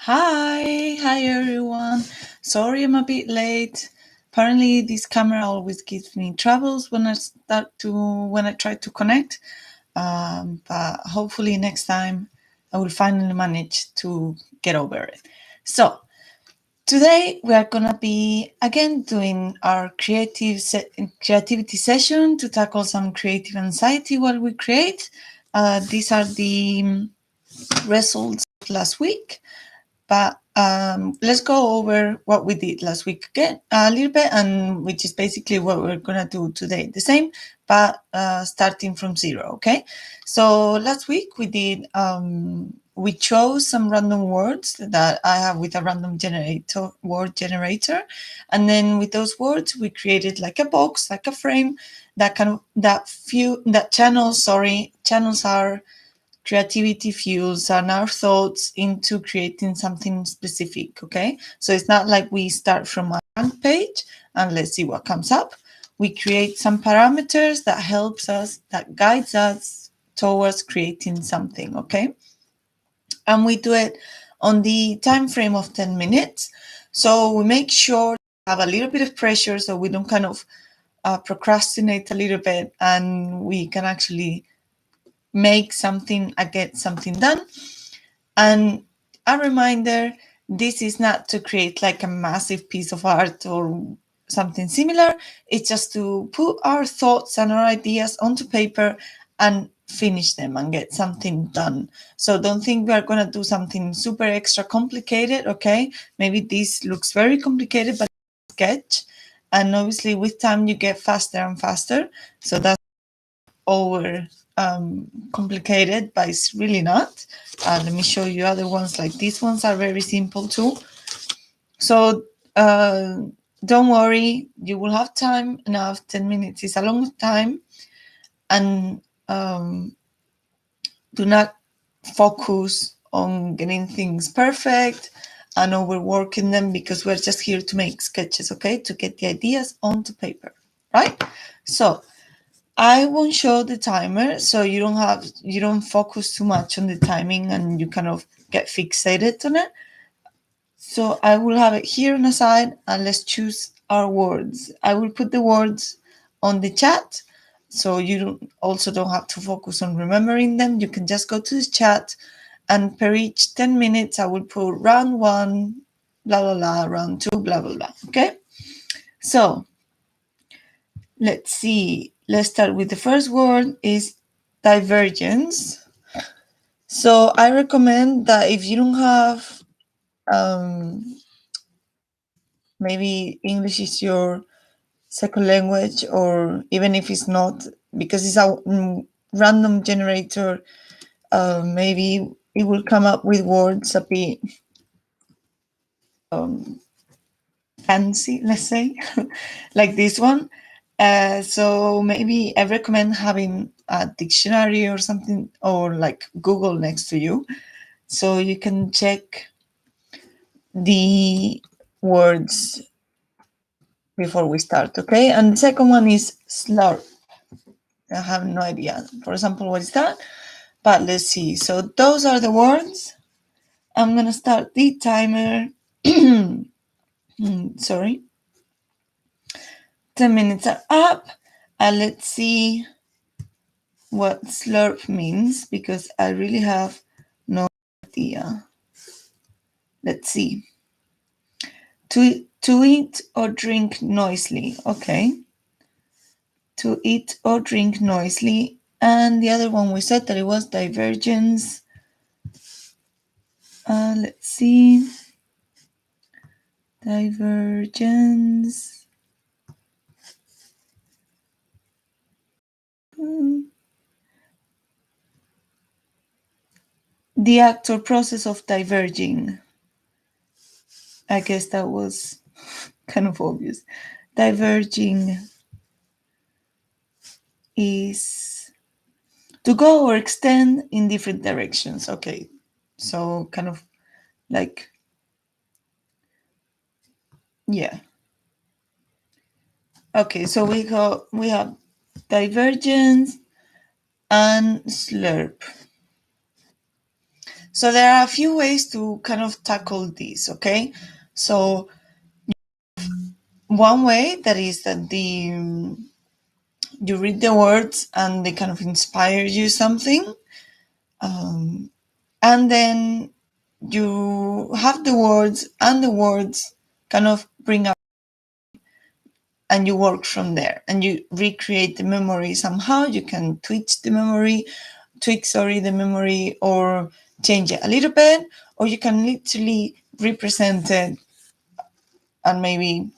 Hi everyone. Sorry I'm a bit late. Apparently this camera always gives me troubles when I try to connect. But hopefully next time I will finally manage to get over it. So today we are gonna be again doing our creativity session to tackle some creative anxiety while we create. These are the results of last week. But let's go over what we did last week again a little bit, and which is basically what we're gonna do today. The same, but starting from zero. Okay. So last week we did. We chose some random words that I have with a random word generator, and then with those words we created like a box, like a frame that channels our creativity fuels and our thoughts into creating something specific. Okay, so it's not like we start from a blank page and let's see what comes up. We create some parameters that guides us towards creating something. Okay, and we do it on the time frame of 10 minutes. So we make sure to have a little bit of pressure so we don't kind of procrastinate a little bit, and we can actually make something and get something done. And a reminder, this is not to create like a massive piece of art or something similar. It's just to put our thoughts and our ideas onto paper and finish them and get something done. So don't think we are going to do something super extra complicated. Okay, maybe this looks very complicated, but sketch, and obviously with time you get faster and faster, so that's over complicated, but it's really not. Let me show you other ones. Like these ones are very simple too. So don't worry, you will have time enough. 10 minutes is a long time, and do not focus on getting things perfect and overworking them, because we're just here to make sketches, okay, to get the ideas onto paper, right? So I won't show the timer, so you don't focus too much on the timing and you kind of get fixated on it. So I will have it here on the side, and let's choose our words. I will put the words on the chat, so you also don't have to focus on remembering them. You can just go to the chat, and per each 10 minutes, I will put round one, blah, blah, blah, round two, blah, blah, blah. Okay? So let's see. Let's start with the first word is divergence. So I recommend that if you don't have, maybe English is your second language, or even if it's not, because it's a random generator, maybe it will come up with words a bit fancy, let's say, like this one. So maybe I recommend having a dictionary or something, or like Google next to you, so you can check the words before we start, okay? And the second one is slurp. I have no idea, for example, what is that? But let's see. So those are the words. I'm gonna start the timer. Sorry. 10 minutes are up. And let's see what slurp means, because I really have no idea. Let's see. To eat or drink noisily. Okay. To eat or drink noisily. And the other one we said that it was divergence. Let's see. Divergence. The act or process of diverging. I guess that was kind of obvious. Diverging is to go or extend in different directions. Okay, so kind of like, yeah. Okay, so we have divergence and slurp. So there are a few ways to kind of tackle this, okay? So one way that is that you read the words and they kind of inspire you something, and then you have the words and the words kind of bring up, and you work from there and you recreate the memory somehow. You can tweak the memory, or change it a little bit, or you can literally represent it and maybe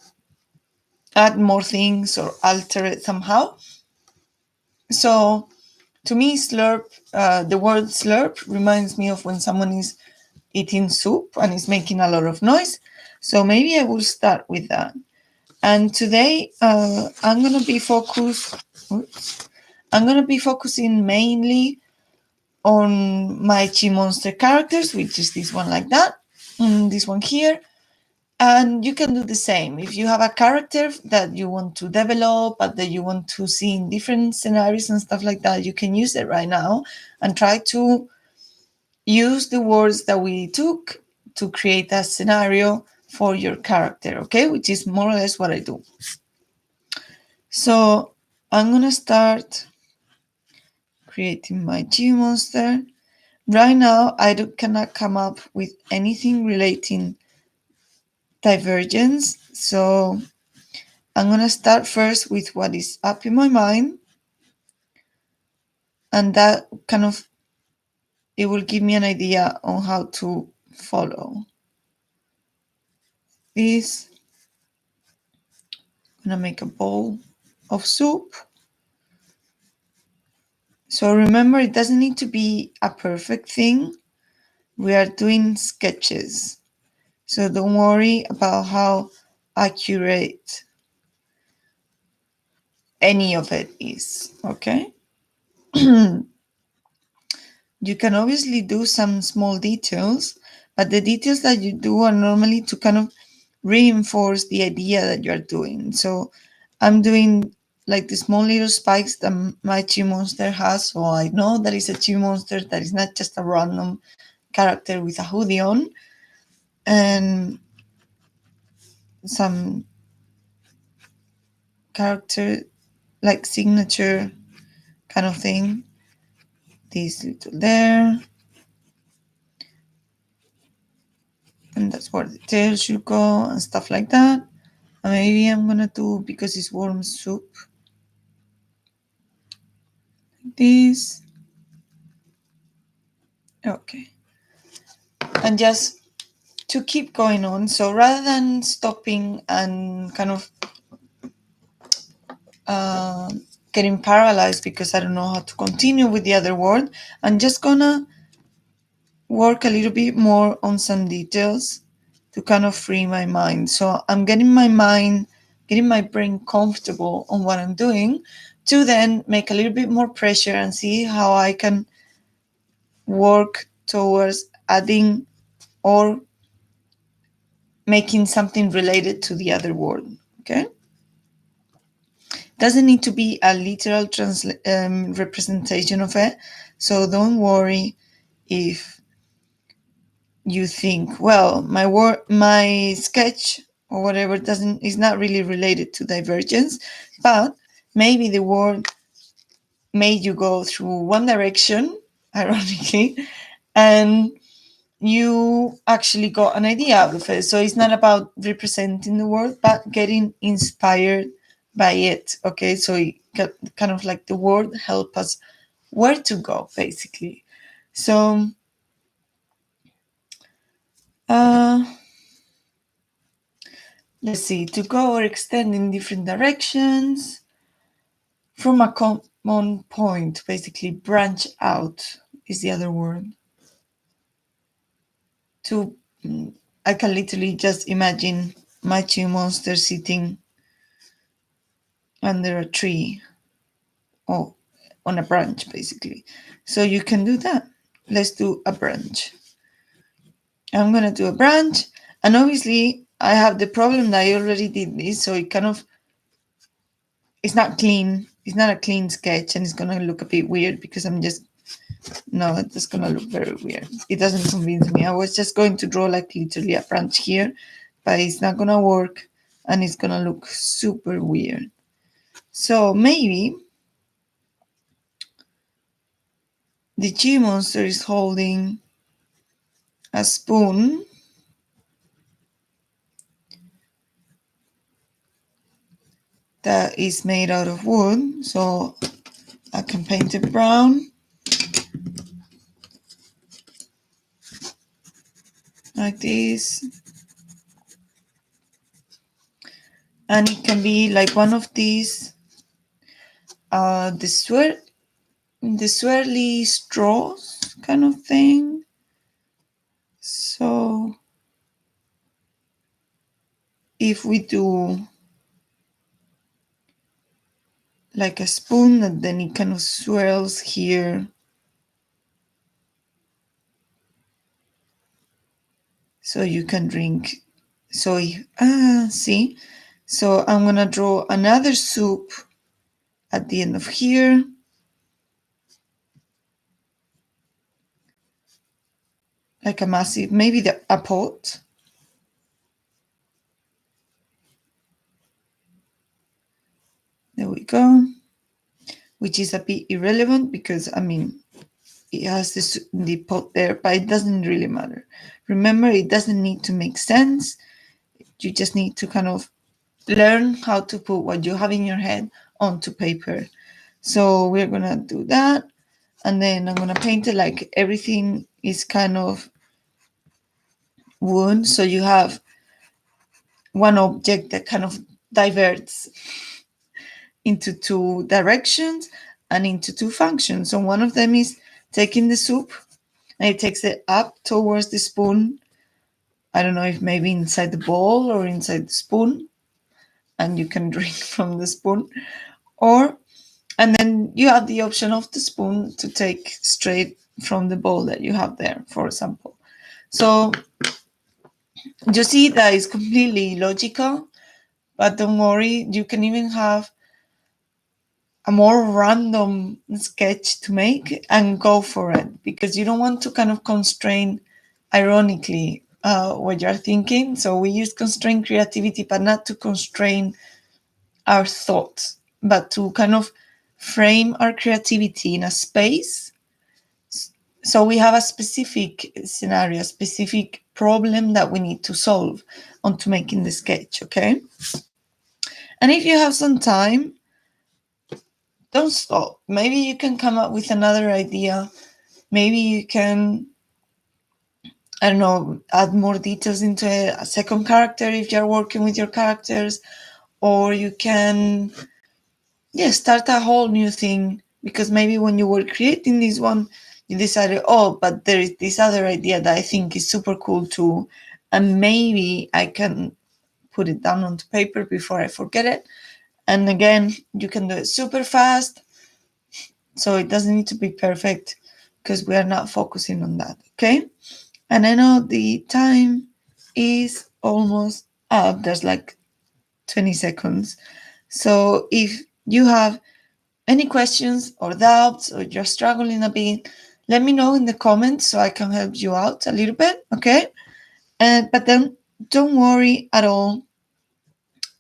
add more things or alter it somehow. So to me, the word slurp reminds me of when someone is eating soup and is making a lot of noise. So maybe I will start with that. And today I'm gonna be focusing mainly on my Chi Monster characters, which is this one like that, and this one here. And you can do the same. If you have a character that you want to develop, but that you want to see in different scenarios and stuff like that, you can use it right now and try to use the words that we took to create a scenario for your character, okay? Which is more or less what I do. So I'm gonna start creating my Monster. Right now, cannot come up with anything relating divergence. So I'm gonna start first with what is up in my mind, and that kind of, it will give me an idea on how to follow this. I'm gonna make a bowl of soup. So remember, it doesn't need to be a perfect thing. We are doing sketches. So don't worry about how accurate any of it is, okay? You can obviously do some small details, but the details that you do are normally to kind of reinforce the idea that you're doing. So I'm doing like the small little spikes that my Chi Monster has, so I know that it's a Chi Monster, that is not just a random character with a hoodie on, and some character like signature kind of thing. This little there, and that's where the tail should go and stuff like that. And maybe I'm gonna do, because it's warm soup, like this. Okay, and just to keep going on. So rather than stopping and kind of getting paralyzed because I don't know how to continue with the other word, I'm just gonna work a little bit more on some details to kind of free my mind. So I'm getting my brain comfortable on what I'm doing, to then make a little bit more pressure and see how I can work towards adding or making something related to the other word. Okay, doesn't need to be a literal representation of it, so don't worry if you think, well, my sketch or whatever is not really related to divergence, but maybe the word made you go through one direction, ironically, and you actually got an idea out of it. So it's not about representing the word, but getting inspired by it. Okay, so it kind of like the word help us where to go, basically. So let's see, to go or extend in different directions from a common point, basically branch out is the other word. I can literally just imagine my Chi Monster sitting under a tree or on a branch, basically. So you can do that. Let's do a branch. I'm gonna do a branch, and obviously I have the problem that I already did this, so it's not clean. It's not a clean sketch, and it's gonna look a bit weird because I'm just No, it's gonna look very weird. It doesn't convince me. I was just going to draw like literally a branch here, but it's not gonna work and it's gonna look super weird. So maybe the G monster is holding a spoon that is made out of wood. So I can paint it brown like this. And it can be like one of these, the swirly straws kind of thing. So if we do like a spoon and then it kind of swirls here, so you can drink. So see, so I'm gonna draw another soup at the end of here. Like a massive, maybe a pot. There we go. Which is a bit irrelevant because, I mean, it has the pot there, but it doesn't really matter. Remember, it doesn't need to make sense. You just need to kind of learn how to put what you have in your head onto paper. So we're going to do that. And then I'm going to paint it like everything is kind of wood. So you have one object that kind of diverts into two directions and into two functions. So one of them is taking the soup and it takes it up towards the spoon. I don't know if maybe inside the bowl or inside the spoon, and you can drink from the spoon. And then you have the option of the spoon to take straight from the bowl that you have there, for example. So you see that is completely logical, but don't worry, you can even have a more random sketch to make and go for it, because you don't want to kind of constrain ironically what you're thinking. So we use constrain creativity, but not to constrain our thoughts, but to kind of frame our creativity in a space. So we have a specific scenario, a specific problem that we need to solve onto making the sketch, okay? And if you have some time, don't stop. Maybe you can come up with another idea. Maybe you can, I don't know, add more details into a second character if you're working with your characters, or you can, start a whole new thing, because maybe when you were creating this one, you decided, oh, but there is this other idea that I think is super cool too, and maybe I can put it down onto paper before I forget it. And again, you can do it super fast, so it doesn't need to be perfect because we are not focusing on that, okay? And I know the time is almost up. There's like 20 seconds. So if you have any questions or doubts, or you're struggling a bit, let me know in the comments so I can help you out a little bit, okay? But then don't worry at all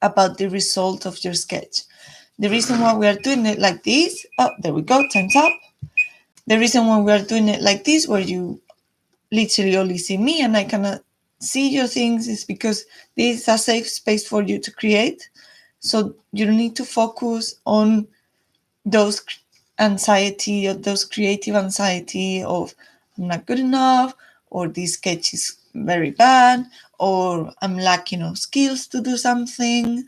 about the result of your sketch. The reason why we are doing it like this, oh, there we go, time's up. The reason why we are doing it like this, where you literally only see me and I cannot see your things, is because this is a safe space for you to create. So you don't need to focus on those anxiety, or those creative anxiety of I'm not good enough, or this sketch is very bad, or I'm lacking of skills to do something.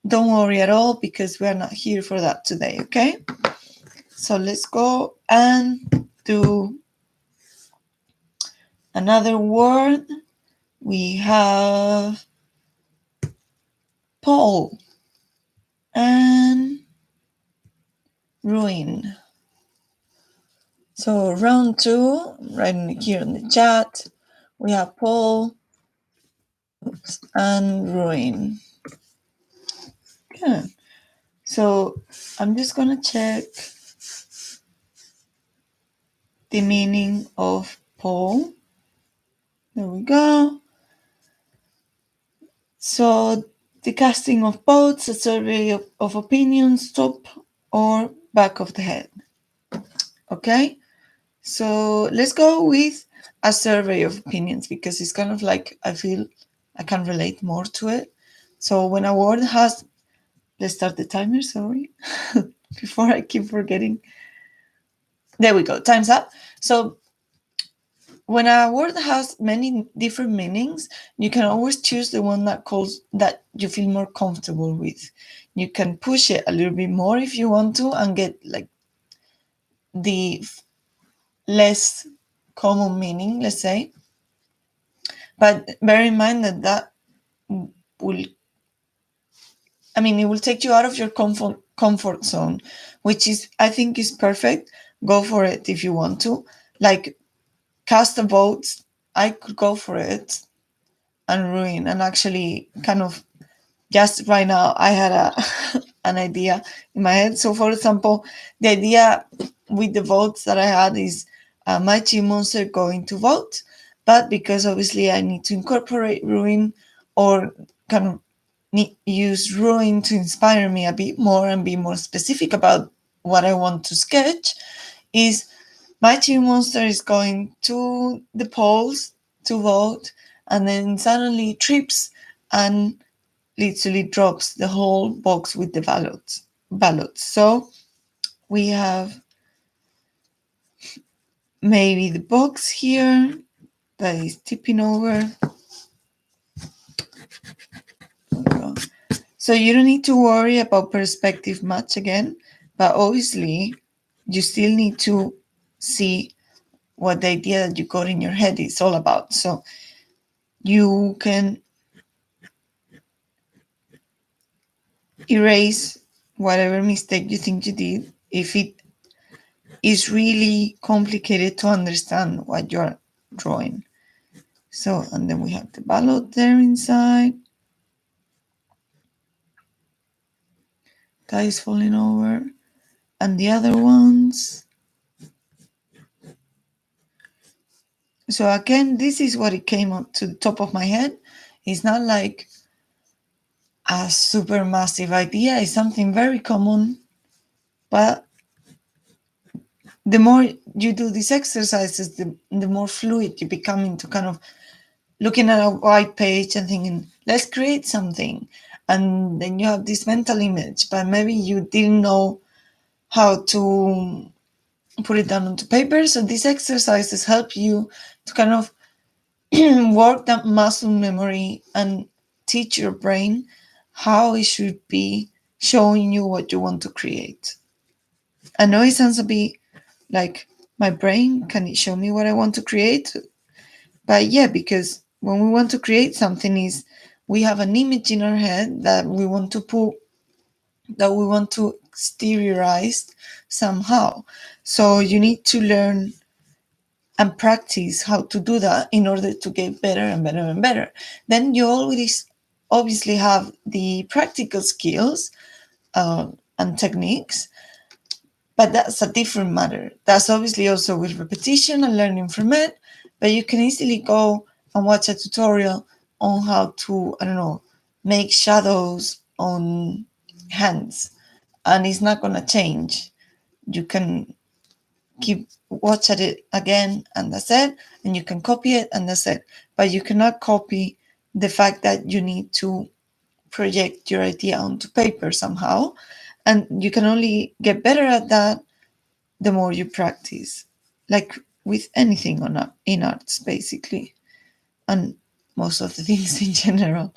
Don't worry at all, because we are not here for that today, okay? So let's go and do another word. We have Paul and ruin. So round 2, right here in the chat, we have Paul and ruin. Yeah. So I'm just gonna check the meaning of pole. There we go. So the casting of votes, a survey of opinions, top or back of the head. Okay, so let's go with a survey of opinions because it's kind of like I feel I can relate more to it. So when a word has, let's start the timer, sorry, before I keep forgetting. There we go, time's up. So when a word has many different meanings, you can always choose the one that you feel more comfortable with. You can push it a little bit more if you want to and get like the less common meaning, let's say. But bear in mind that will, it will take you out of your comfort zone, which is, I think, is perfect. Go for it if you want to. Like cast a vote, I could go for it and ruin and actually kind of just right now I had an idea in my head. So for example, the idea with the votes that I had is my team monster going to vote, but because obviously I need to incorporate ruin or kind of use ruin to inspire me a bit more and be more specific about what I want to sketch, is my team monster is going to the polls to vote and then suddenly trips and literally drops the whole box with the ballots. So we have maybe the box here that is tipping over. So you don't need to worry about perspective much again, but obviously you still need to see what the idea that you got in your head is all about. So you can erase whatever mistake you think you did if it is really complicated to understand what you're drawing. So, and then we have the ballot there inside. That is falling over. And the other ones. So again, this is what it came up to the top of my head. It's not like a super massive idea. It's something very common. But the more you do these exercises, the more fluid you become into kind of looking at a white page and thinking, let's create something. And then you have this mental image, but maybe you didn't know how to put it down onto paper. So these exercises help you to kind of work that muscle memory and teach your brain how it should be showing you what you want to create. I know it sounds a bit like my brain, can it show me what I want to create? But yeah, because when we want to create something is we have an image in our head that we want to put, that we want to exteriorize somehow. So you need to learn and practice how to do that in order to get better and better and better. Then you always obviously have the practical skills and techniques, but that's a different matter. That's obviously also with repetition and learning from it, but you can easily go and watch a tutorial on how to, I don't know, make shadows on hands, and it's not going to change. You can keep watch at it again and that's it, and you can copy it and that's it, but you cannot copy the fact that you need to project your idea onto paper somehow, and you can only get better at that the more you practice, like with anything in arts basically, and most of the things in general.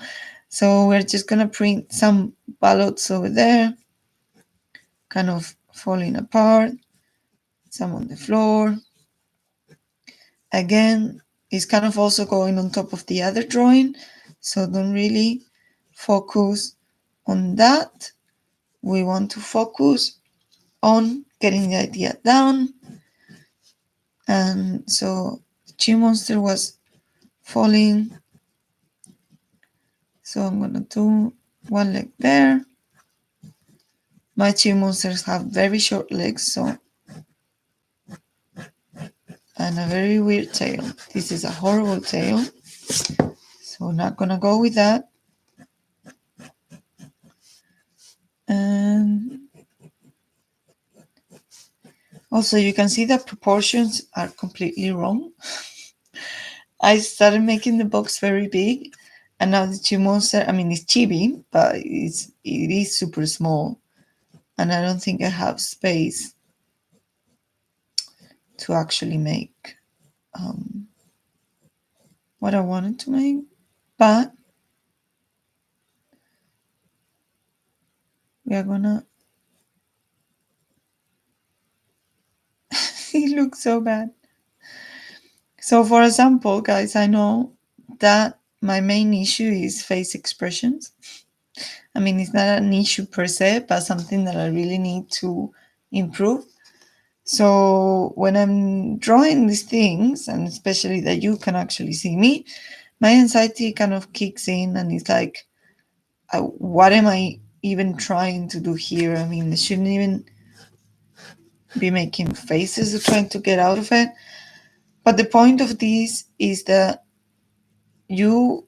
So we're just gonna print some ballots over there, kind of falling apart, some on the floor. Again, it's kind of also going on top of the other drawing, so don't really focus on that. We want to focus on getting the idea down. And so the chi monster was falling, so I'm gonna do one leg there. My chi monsters have very short legs, so and a very weird tail. This is a horrible tail, so we're not gonna go with that. And also you can see that proportions are completely wrong. I started making the box very big, and now the Chi Monster, I mean, it's chibi, but it is super small, and I don't think I have space to actually make what I wanted to make. But we are gonna. It looks so bad. So, for example, guys, I know that my main issue is face expressions. I mean, it's not an issue per se, but something that I really need to improve. So when I'm drawing these things, and especially that you can actually see me, my anxiety kind of kicks in, and it's like, what am I even trying to do here? I mean, I shouldn't even be making faces or trying to get out of it. But the point of this is that you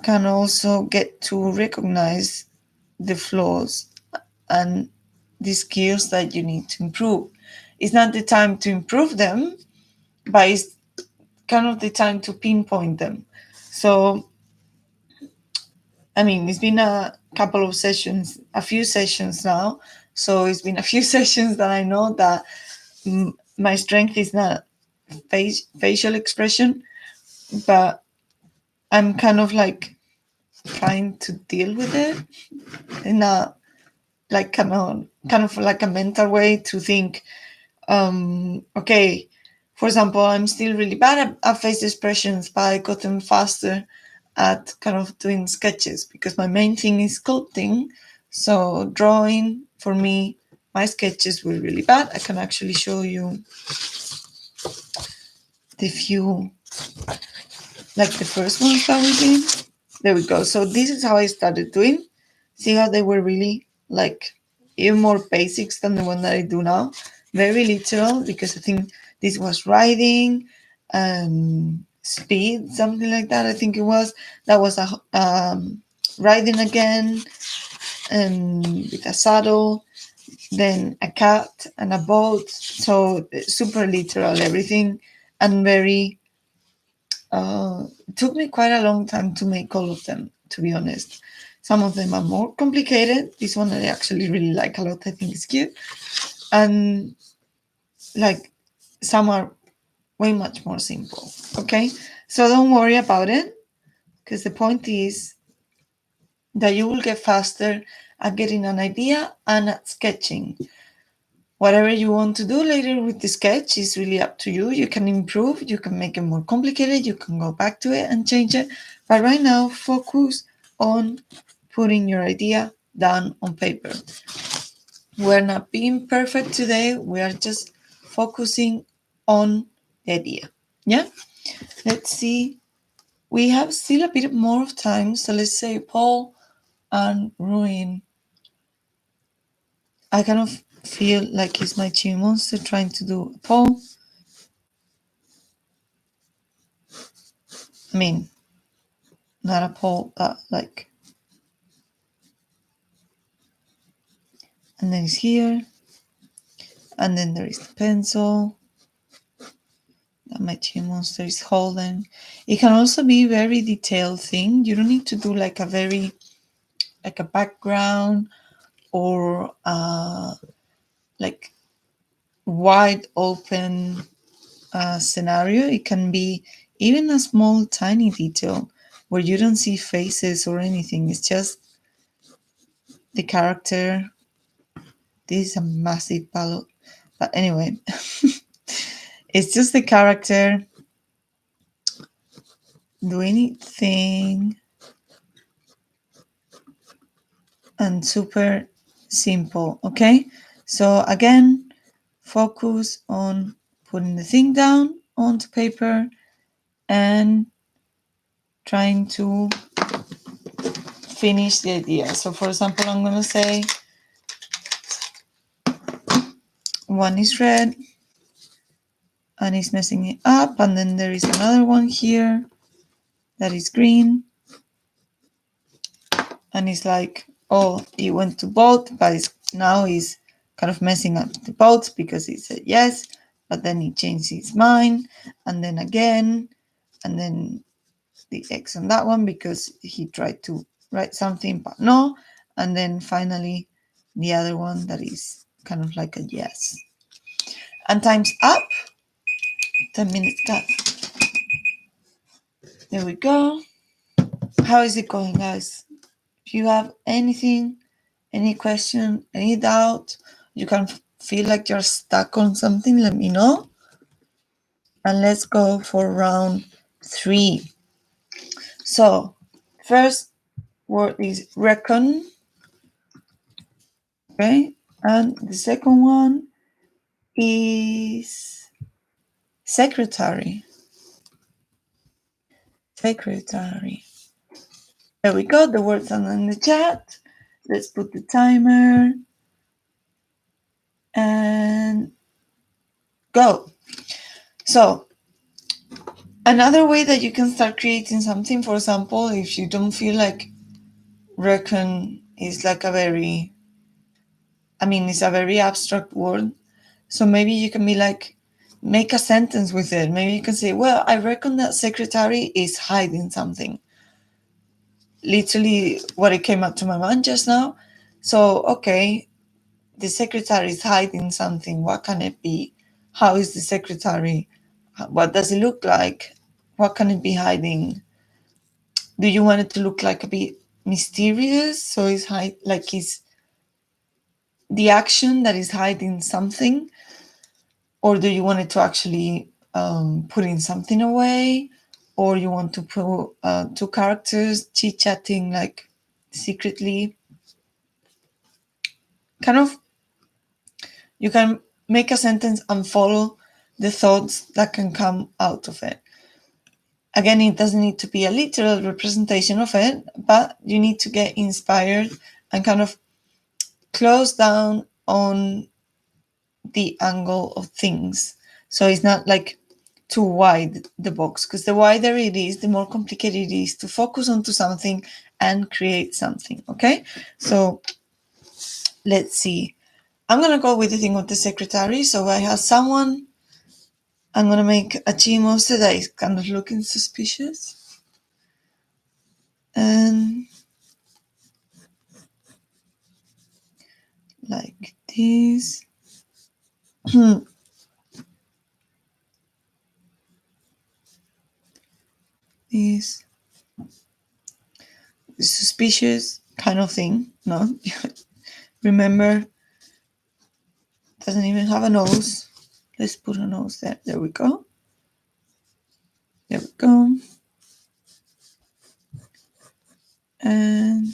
can also get to recognize the flaws and the skills that you need to improve. It's not the time to improve them, but it's kind of the time to pinpoint them. So, I mean, it's been a couple of sessions, a few sessions now. So it's been a few sessions that I know that my strength is not facial expression, but I'm kind of like trying to deal with it in a like kind of like a mental way to think, okay, for example, I'm still really bad at face expressions, but I got them faster at kind of doing sketches because my main thing is sculpting. So drawing for me, my sketches were really bad. I can actually show you the few, like the first ones that we did. There we go. So this is how I started doing. See how they were really like even more basics than the one that I do now. Very literal because I think this was writing and speed, something like that. I think it was. That was a riding again and with a saddle, then a cat and a boat. So super literal everything and very it took me quite a long time to make all of them, to be honest. Some of them are more complicated. This one I actually really like a lot. I think it's cute. And like some are way much more simple. Okay? So don't worry about it because the point is that you will get faster at getting an idea and at sketching. Whatever you want to do later with the sketch is really up to you. You can improve, you can make it more complicated, you can go back to it and change it. But right now, focus on putting your idea down on paper. We're not being perfect today, we are just focusing on the idea. Yeah? Let's see. We have still a bit more of time, so let's say Paul and Ruin. I kind of feel like it's my Chi Monster trying to do a Paul. I mean, not a pole, but like, and then it's here, and then there is the pencil that my Chi Monster is holding. It can also be a very detailed thing. You don't need to do like a very, like a background or like wide open scenario. It can be even a small, tiny detail where you don't see faces or anything. It's just the character. This is a massive ballot. But anyway, it's just the character doing its thing and super simple. Okay, so again, focus on putting the thing down onto paper and trying to finish the idea. So for example, I'm gonna say one is red and it's messing it up. And then there is another one here that is green, and it's like, oh, it went to both, but now it's kind of messing up the both because it said yes, but then it changed its mind, and then again, and then the X on that one because he tried to write something but no, and then finally the other one that is kind of like a yes. And time's up. 10 minutes done. There we go. How is it going, guys? If you have anything, any question, any doubt, you can feel like you're stuck on something, let me know. And let's go for round 3. So, first word is reckon. Okay. And the second one is secretary. Secretary. There we go. The words are in the chat. Let's put the timer and go. So, another way that you can start creating something, for example, if you don't feel like reckon is like it's a very abstract word. So maybe you can be like, make a sentence with it. Maybe you can say, well, I reckon that secretary is hiding something. Literally what it came up to my mind just now. So, okay, the secretary is hiding something. What can it be? How is the secretary? What does it look like? What can it be hiding? Do you want it to look like a bit mysterious? So it's like it's the action that is hiding something? Or do you want it to actually putting something away? Or you want to put two characters chit-chatting like secretly? Kind of, you can make a sentence and follow the thoughts that can come out of it. Again, it doesn't need to be a literal representation of it, but you need to get inspired and kind of close down on the angle of things. So it's not like too wide, the box, because the wider it is, the more complicated it is to focus onto something and create something. Okay, so let's see. I'm gonna go with the thing of the secretary. So I have someone. I'm gonna make a Gmoster that is kind of looking suspicious, and like this. This suspicious kind of thing. No, remember, doesn't even have a nose. Let's put a nose there. There we go. There we go. And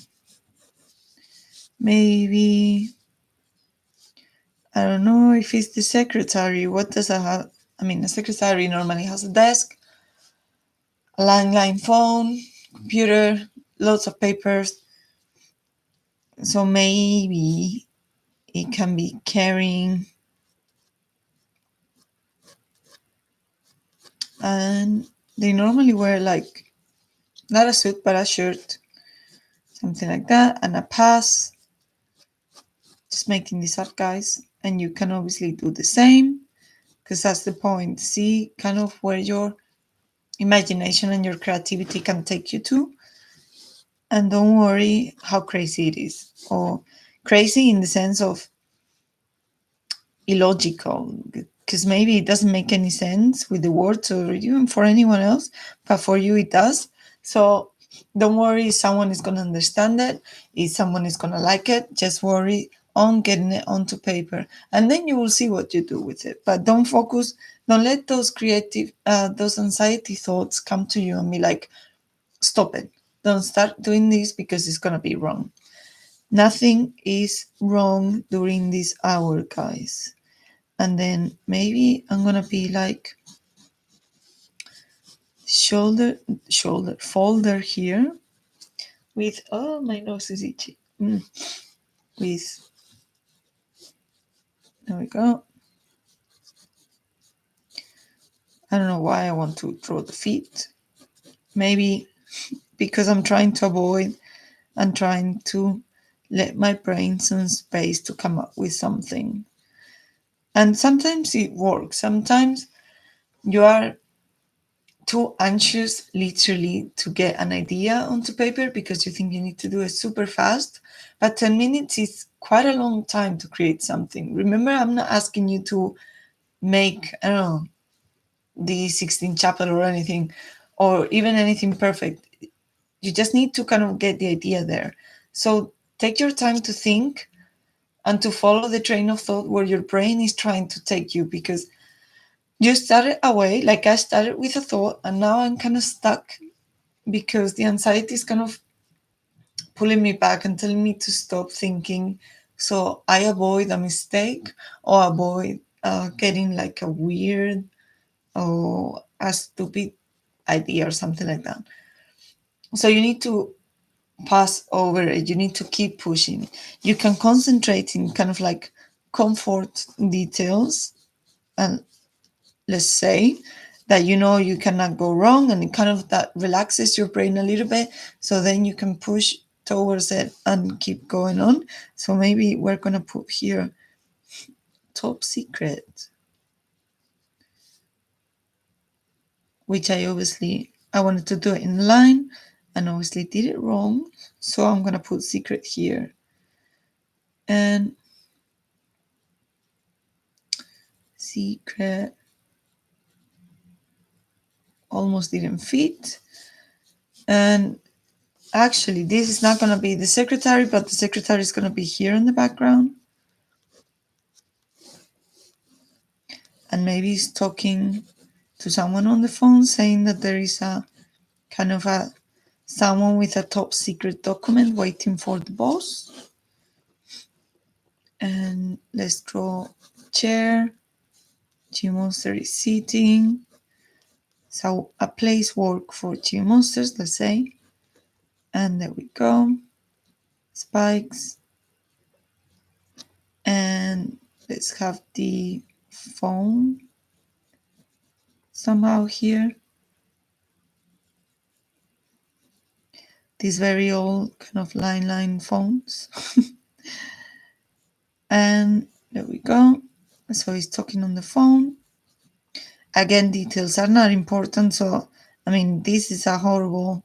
maybe, I don't know if it's the secretary. What does it have? A secretary normally has a desk, a landline phone, computer, lots of papers. So maybe it can be carrying, and they normally wear like, not a suit, but a shirt, something like that, and a pass. Just making this up, guys. And you can obviously do the same, because that's the point. See kind of where your imagination and your creativity can take you to. And don't worry how crazy it is, or crazy in the sense of illogical, because maybe it doesn't make any sense with the words or even for anyone else, but for you it does. So don't worry if someone is going to understand it, if someone is going to like it. Just worry on getting it onto paper, and then you will see what you do with it. But don't let those those anxiety thoughts come to you and be like, stop it, don't start doing this because it's going to be wrong. Nothing is wrong during this hour, guys. And then maybe I'm going to be like shoulder folder here with, oh, my nose is itchy. With, there we go. I don't know why I want to draw the feet. Maybe because I'm trying to avoid and trying to let my brain some space to come up with something. And sometimes it works. Sometimes you are too anxious literally to get an idea onto paper because you think you need to do it super fast. But 10 minutes is quite a long time to create something. Remember, I'm not asking you to make, I don't know, the 16th chapter or anything, or even anything perfect. You just need to kind of get the idea there. So take your time to think and to follow the train of thought where your brain is trying to take you, because you started away, like I started with a thought, and now I'm kind of stuck because the anxiety is kind of pulling me back and telling me to stop thinking. So I avoid a mistake or avoid getting like a weird or a stupid idea or something like that. So you need to pass over it. You need to keep pushing. You can concentrate in kind of like comfort details, and let's say that you know you cannot go wrong, and it kind of that relaxes your brain a little bit, so then you can push towards it and keep going on. So maybe we're gonna put here top secret, which I wanted to do it in line and obviously did it wrong, so I'm gonna put secret here. And secret almost didn't fit. And actually, this is not going to be the secretary, but the secretary is going to be here in the background. And maybe he's talking to someone on the phone, saying that there is a kind of a someone with a top secret document waiting for the boss. And let's draw chair. G-Monster is sitting. So a place work for G-Monsters, let's say. And there we go. Spikes. And let's have the phone somehow here. These very old kind of line phones. And there we go. So he's talking on the phone. Again, details are not important. So, I mean, this is a horrible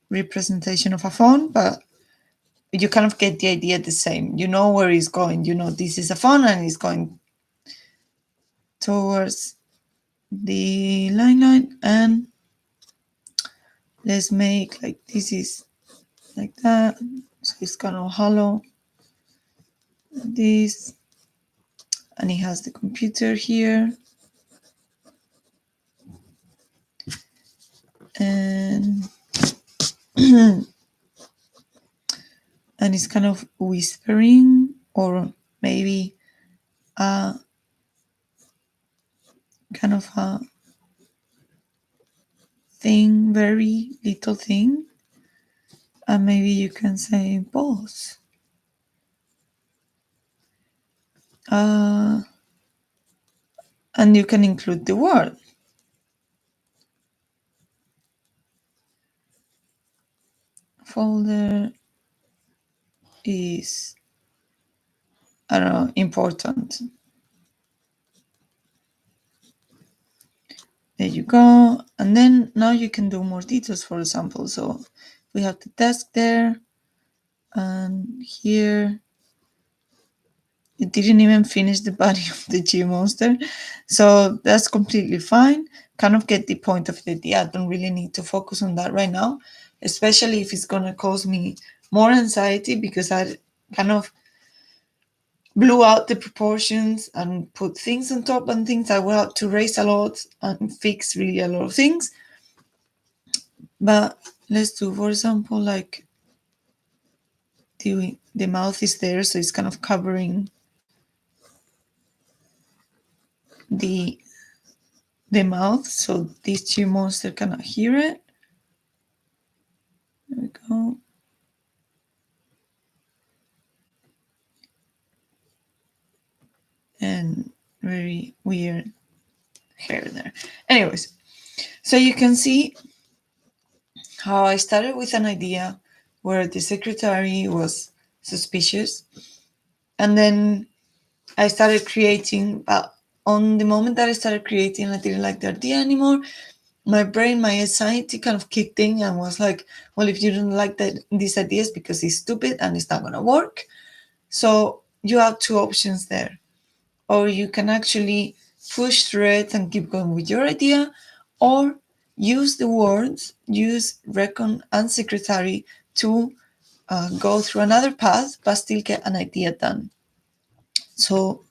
representation of a phone, but you kind of get the idea the same. You know where he's going. You know this is a phone and he's going towards the line. And let's make like this is like that. So it's kind of hollow. This. And he has the computer here. And and it's kind of whispering, or maybe a kind of a thing, very little thing. And maybe you can say boss. And you can include the word. Folder is, I don't know, important. There you go. And then now you can do more details, for example. So we have the desk there, and here it didn't even finish the body of the G-Monster. So that's completely fine. Kind of get the point of the idea. I don't really need to focus on that right now, especially if it's going to cause me more anxiety, because I kind of blew out the proportions and put things on top and things. I will have to erase a lot and fix really a lot of things. But let's do, for example, like the mouth is there, so it's kind of covering the mouth, so this G-Monster cannot hear it. There we go. And very weird hair there. Anyways, so you can see how I started with an idea where the secretary was suspicious, and then I started creating, but on the moment that I started creating, I didn't like the idea anymore. My brain, my anxiety kind of kicked in and was like, well, if you don't like these ideas because it's stupid and it's not going to work. So you have two options there. Or you can actually push through it and keep going with your idea, or use the words, use recon and secretary to go through another path, but still get an idea done. So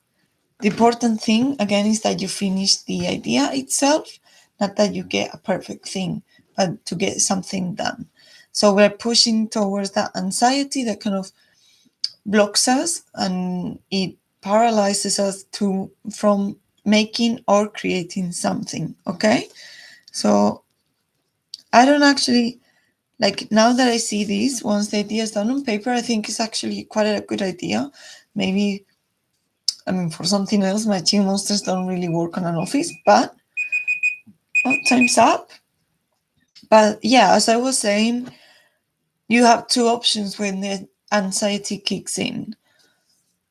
the important thing, again, is that you finish the idea itself, not that you get a perfect thing, but to get something done. So we're pushing towards that anxiety that kind of blocks us and it paralyzes us from making or creating something. Okay, so I don't actually like, now that I see this, once the idea is done on paper, I think it's actually quite a good idea. Maybe, I mean, for something else, my team monsters don't really work on an office, but time's up. But yeah, as I was saying, you have two options when the anxiety kicks in.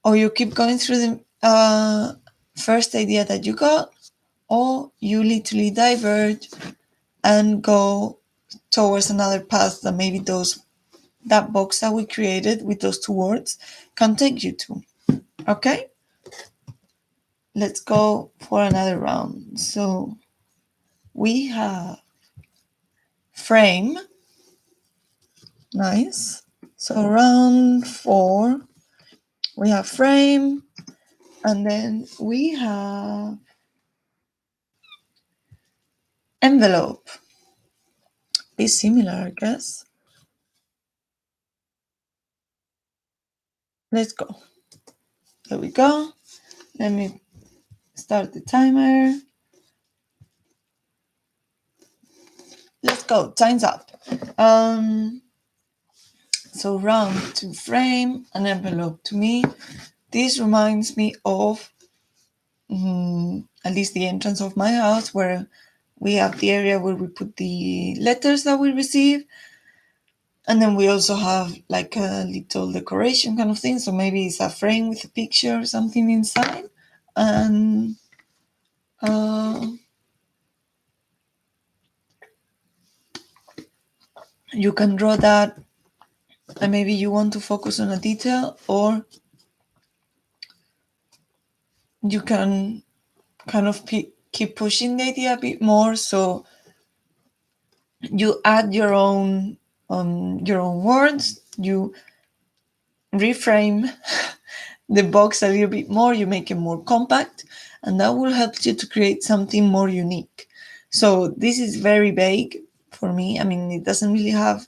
Or you keep going through the first idea that you got, or you literally diverge and go towards another path that maybe that box that we created with those two words can take you to. Okay? Let's go for another round. So we have frame. Nice. So round 4, we have frame, and then we have envelope. Be similar, I guess. Let's go. There we go. Let me start the timer. Let's go. Time's up. So round to frame, an envelope to me. This reminds me of at least the entrance of my house, where we have the area where we put the letters that we receive. And then we also have like a little decoration kind of thing. So maybe it's a frame with a picture or something inside. And you can draw that, and maybe you want to focus on a detail, or you can kind of keep pushing the idea a bit more. So you add your own words, you reframe the box a little bit more, you make it more compact, and that will help you to create something more unique. So this is very vague for me. I mean, it doesn't really have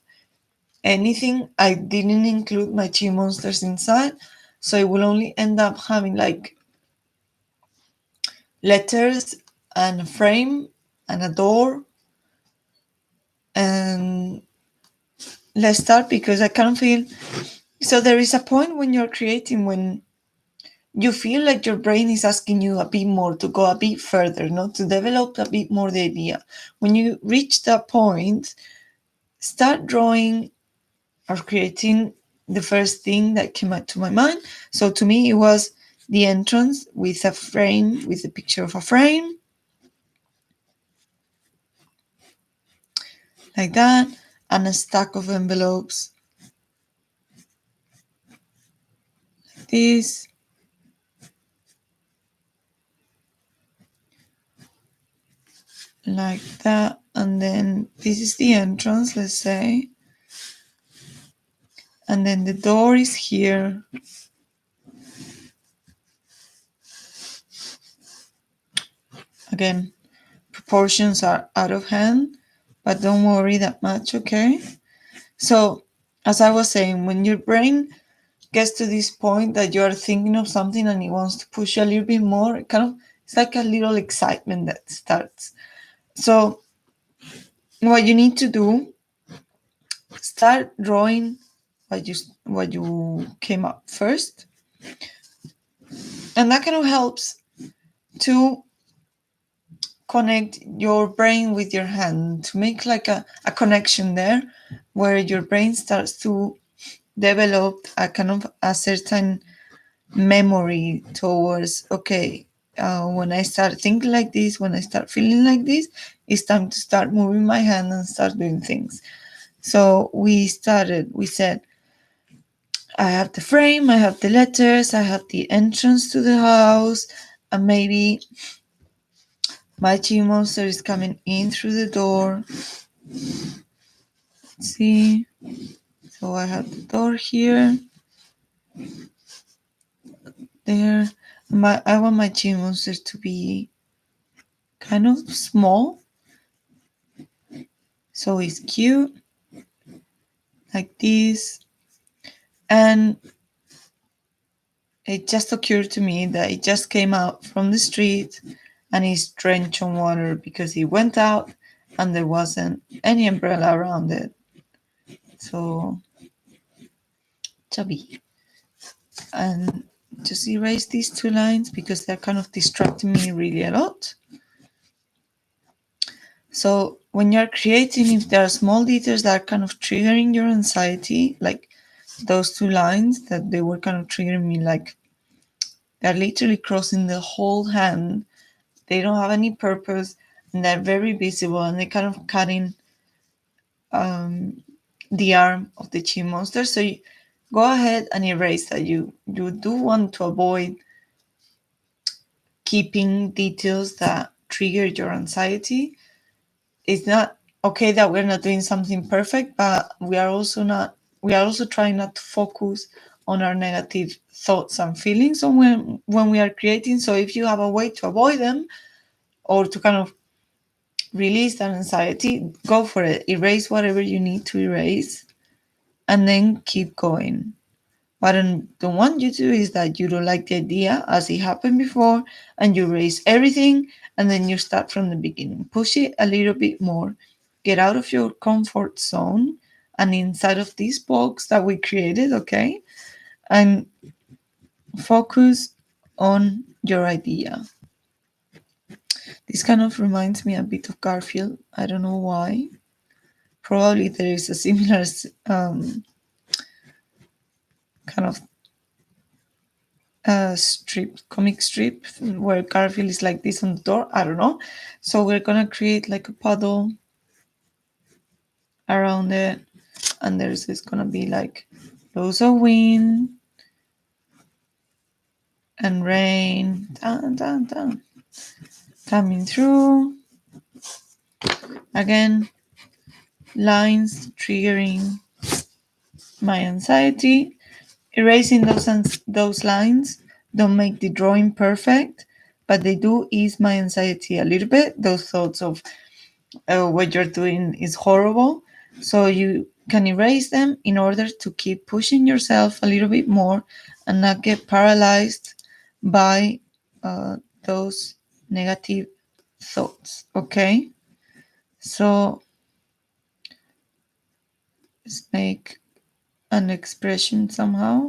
anything. I didn't include my chi monsters inside, so it will only end up having like letters and a frame and a door. And let's start, because I kind of feel, so there is a point when you're creating when you feel like your brain is asking you a bit more, to go a bit further, not to develop a bit more the idea. When you reach that point, start drawing or creating the first thing that came out to my mind. So to me, it was the entrance with a frame, with a picture of a frame, like that, and a stack of envelopes, like this. Like that, and then this is the entrance, let's say, and then the door is here. Again, proportions are out of hand, but don't worry that much. Okay, so as I was saying, when your brain gets to this point that you are thinking of something and it wants to push you a little bit more, it's like a little excitement that starts. So what you need to do, start drawing what you came up first, and that kind of helps to connect your brain with your hand, to make like a connection there where your brain starts to develop a kind of a certain memory towards, okay, when I start thinking like this, when I start feeling like this, it's time to start moving my hand and start doing things. So we said, I have the frame, I have the letters, I have the entrance to the house, and maybe my chi monster is coming in through the door. Let's see. So I have the door here, there. I want my chi monster to be kind of small, so it's cute, like this. And it just occurred to me that it just came out from the street and is drenched in water because it went out and there wasn't any umbrella around it. So, chubby. And just erase these two lines because they're kind of distracting me really a lot. So when you're creating, if there are small details that are kind of triggering your anxiety, like those two lines that they were kind of triggering me, like they're literally crossing the whole hand, they don't have any purpose, and they're very visible, and they're kind of cutting the arm of the chi monster. So you go ahead and erase that. You do want to avoid keeping details that trigger your anxiety. It's not okay that we're not doing something perfect, but we are also trying not to focus on our negative thoughts and feelings on when we are creating. So if you have a way to avoid them or to kind of release that anxiety, go for it. Erase whatever you need to erase and then keep going. What I don't want you to do is that you don't like the idea as it happened before and you erase everything and then you start from the beginning. Push it a little bit more. Get out of your comfort zone and inside of this box that we created, okay? And focus on your idea. This kind of reminds me a bit of Garfield. I don't know why. Probably there is a similar kind of comic strip where Garfield is like this on the door. I don't know. So we're gonna create like a puddle around it, and there's just gonna be like loads of wind and rain, dun, dun, dun, coming through. Again, lines triggering my anxiety. Erasing those lines don't make the drawing perfect, but they do ease my anxiety a little bit. Those thoughts of what you're doing is horrible. So you can erase them in order to keep pushing yourself a little bit more and not get paralyzed by those negative thoughts. Okay? So let's make an expression somehow.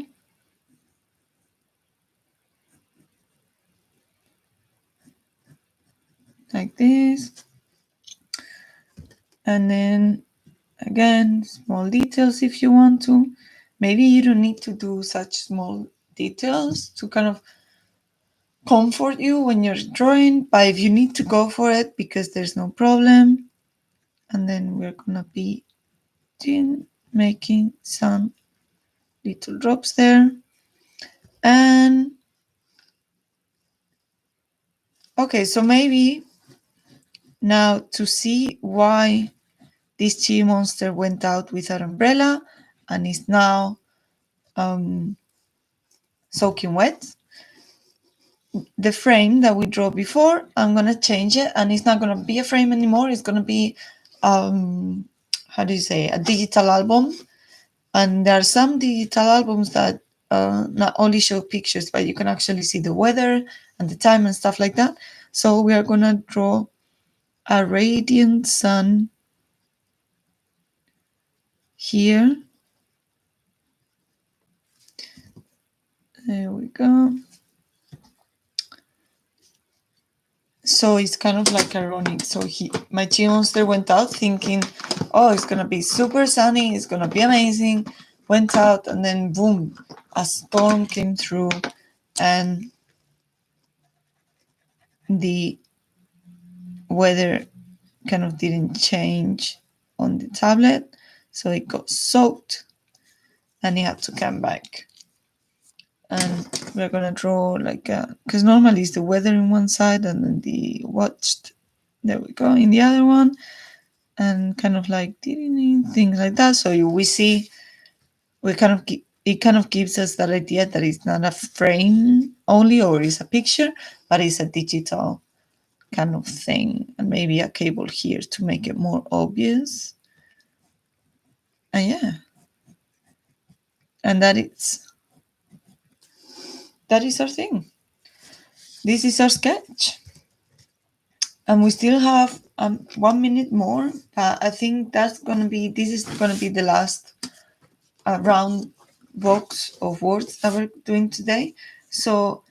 Like this. And then again, small details if you want to. Maybe you don't need to do such small details to kind of comfort you when you're drawing, but if you need to go for it because there's no problem. And then we're gonna be making some little drops there. And okay, so maybe now to see why this chi monster went out with an umbrella and is now soaking wet. The frame that we drew before, I'm gonna change it, and it's not gonna be a frame anymore. It's gonna be how do you say, a digital album. And there are some digital albums that not only show pictures, but you can actually see the weather and the time and stuff like that. So we are gonna draw a radiant sun here. There we go. So it's kind of like ironic. So my chi monster went out thinking, oh, it's gonna be super sunny, it's gonna be amazing. Went out and then boom, a storm came through, and the weather kind of didn't change on the tablet, so it got soaked, and it had to come back. And we're gonna draw like because normally it's the weather in one side and then the watched. There we go in the other one, and kind of like things like that. So we see we kind of it kind of gives us that idea that it's not a frame only or it's a picture, but it's a digital kind of thing, and maybe a cable here to make it more obvious. And yeah, and that is our thing. This is our sketch. And we still have 1 minute more. I think this is gonna be the last round box of words that we're doing today. So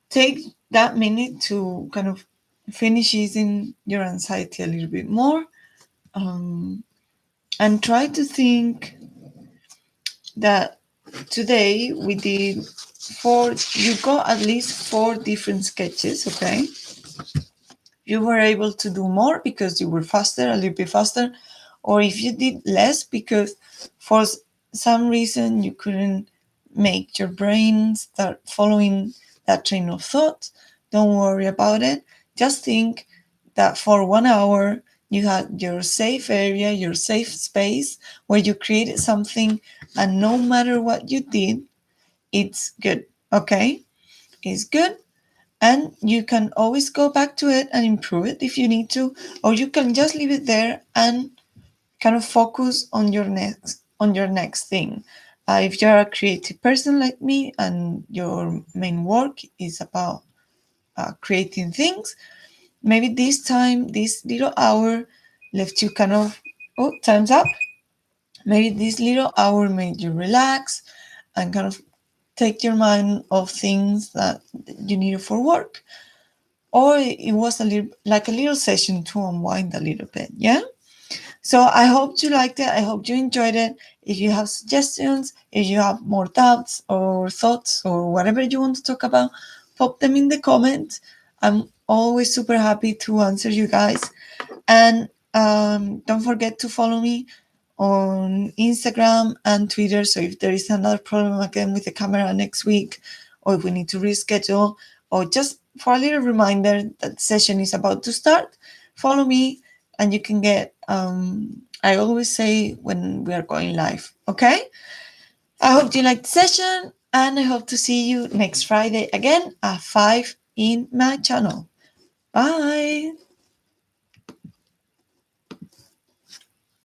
take that minute to kind of finish easing your anxiety a little bit more, and try to think that today we did you got at least 4 different sketches, okay? You were able to do more because you were faster, a little bit faster, or if you did less because for some reason you couldn't make your brain start following that train of thought, don't worry about it. Just think that for 1 hour you had your safe area, your safe space where you created something, and no matter what you did, it's good, okay? It's good, and you can always go back to it and improve it if you need to, or you can just leave it there and kind of focus on your next thing. If you're a creative person like me and your main work is about creating things, maybe this little hour left you kind of, oh, time's up. Maybe this little hour made you relax and kind of take your mind off things that you needed for work, or it was a little session to unwind a little bit. Yeah. So I hope you liked it. I hope you enjoyed it. If you have suggestions, if you have more doubts or thoughts or whatever you want to talk about, pop them in the comments. I'm always super happy to answer you guys. And don't forget to follow me on Instagram and Twitter. So if there is another problem again with the camera next week, or if we need to reschedule, or just for a little reminder that the session is about to start, follow me and you can get, I always say when we are going live. Okay? I hope you liked the session, and I hope to see you next Friday again at 5 in my channel. Bye.